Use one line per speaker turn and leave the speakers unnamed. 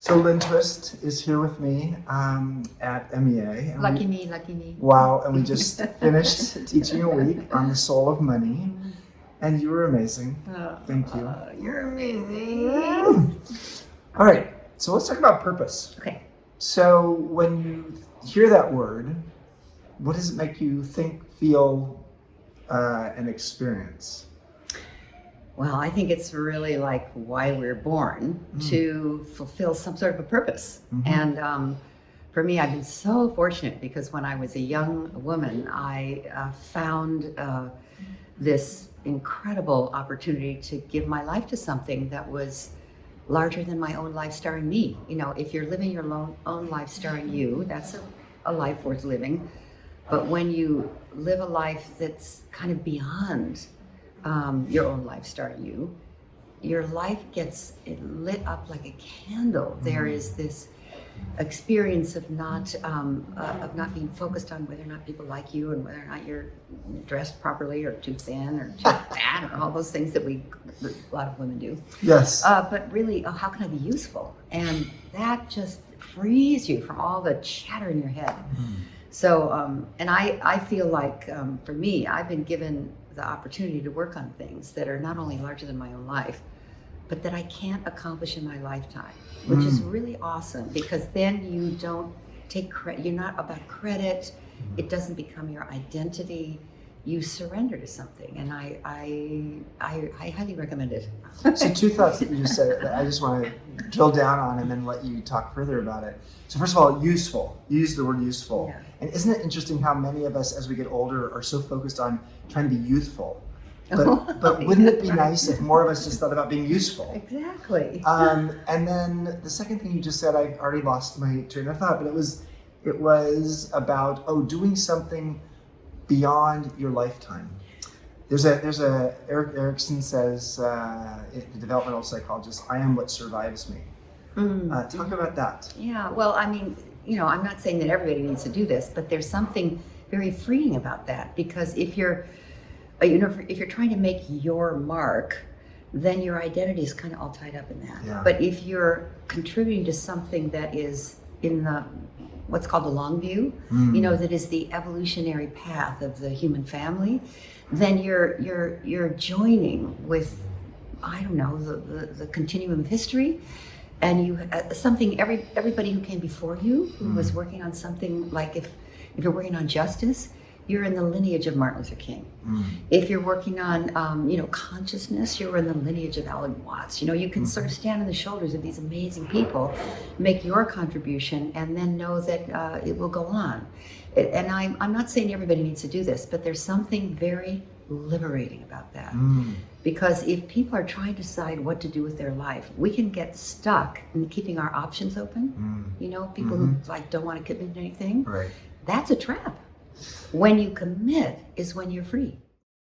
So Lynne Twist is here with me at MEA.
Lucky me.
Wow, and we just finished teaching a week on the soul of money, and you were amazing. Thank you.
You're amazing.
All right, so let's talk about purpose.
Okay.
So when you hear that word, what does it make you think, feel, and experience?
Well, I think it's really like why we're born, to fulfill some sort of a purpose. And for me, I've been so fortunate because when I was a young woman, I found this incredible opportunity to give my life to something that was larger than my own life starring me. You know, if you're living your own life starring you, that's a life worth living. But when you live a life that's kind of beyond your own life starring you, your life gets lit up like a candle. There is this experience of not being focused on whether or not people like you and whether or not you're dressed properly or too thin or too fat or all those things that a lot of women do.
Yes.
But really, how can I be useful? And that just frees you from all the chatter in your head. So, and I feel like for me, I've been given the opportunity to work on things that are not only larger than my own life, but that I can't accomplish in my lifetime, which is really awesome because then you don't take credit. You're not about credit. It doesn't become your identity. You surrender to something, and I highly recommend it.
So two thoughts that you just said that I just want to drill down on and then let you talk further about it. So first of all, useful. You use the word useful.
Yeah.
And isn't it interesting how many of us as we get older are so focused on trying to be youthful? But wouldn't it be nice if more of us just thought about being useful?
Exactly.
And then the second thing you just said, I already lost my train of thought, but it was about doing something beyond your lifetime. There's a Erik Erikson says, the developmental psychologist, I am what survives me. Talk about that.
Yeah, well, I mean, you know, I'm not saying that everybody needs to do this, but there's something very freeing about that because if you're trying to make your mark, then your identity is kind of all tied up in that.
Yeah.
But if you're contributing to something that is in the what's called the long view, you know, that is the evolutionary path of the human family, then you're joining with, I don't know, the continuum of history, and you something everybody who came before you who was working on something, like if you're working on justice, you're in the lineage of Martin Luther King. If you're working on, consciousness, you're in the lineage of Alan Watts. You know, you can sort of stand on the shoulders of these amazing people, make your contribution, and then know that it will go on. And I'm not saying everybody needs to do this, but there's something very liberating about that. Because if people are trying to decide what to do with their life, we can get stuck in keeping our options open. You know, people who don't want to commit to anything.
Right.
That's a trap. When you commit is when you're free.